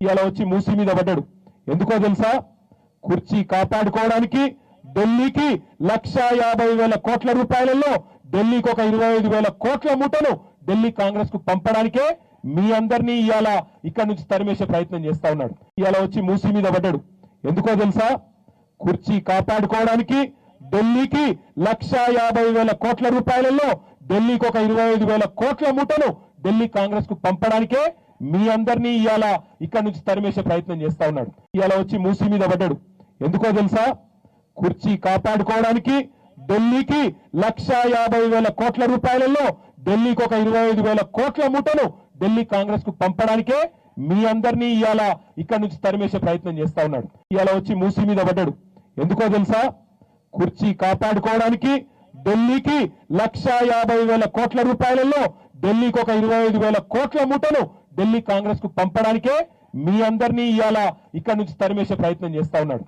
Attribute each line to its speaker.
Speaker 1: ఇలా వచ్చి మూసి మీద పడ్డాడు. ఎందుకో తెలుసా? కుర్చీ కాపాడుకోవడానికి ఢిల్లీకి 1,50,000 కోట్ల రూపాయలలో ఢిల్లీకి ఒక 25,000 కోట్ల మూటను ఢిల్లీ కాంగ్రెస్ కు పంపడానికే మీ అందరినీ ఇవాళ ఇక్కడ నుంచి తరిమేసే ప్రయత్నం చేస్తా ఉన్నాడు. ఇలా వచ్చి మూసి మీద పడ్డాడు. ఎందుకో తెలుసా? కుర్చీ కాపాడుకోవడానికి ఢిల్లీకి 1,50,000 కోట్ల రూపాయలలో ఢిల్లీకి ఒక 25,000 కోట్ల మూటను ఢిల్లీ కాంగ్రెస్ కు పంపడానికే మీ అందరినీ ఇవాళ ఇక్కడ నుంచి తరిమేసే ప్రయత్నం చేస్తా ఉన్నాడు. ఇలా వచ్చి మూసి మీద పడ్డాడు. ఎందుకో తెలుసా? కుర్చీ కాపాడుకోవడానికి ఢిల్లీకి 1,50,000 కోట్ల రూపాయలలో ఢిల్లీకి ఒక 25,000 కోట్ల మూటను ఢిల్లీ కాంగ్రెస్ కు పంపడానికే మీ అందరినీ ఇవాళ ఇక్కడ నుంచి తరిమేసే ప్రయత్నం చేస్తా ఉన్నాడు. ఇలా వచ్చి మూసి మీద పడ్డాడు. ఎందుకో తెలుసా? కుర్చీ కాపాడుకోవడానికి ఢిల్లీకి 1,50,000 కోట్ల రూపాయలలో ఢిల్లీకి ఒక 25,000 కోట్ల మూటను ఢిల్లీ కాంగ్రెస్ కు పంపడానికే మీ అందరినీ ఇవాళ ఇక్కడ నుంచి తరిమేసే ప్రయత్నం చేస్తా ఉన్నాడు.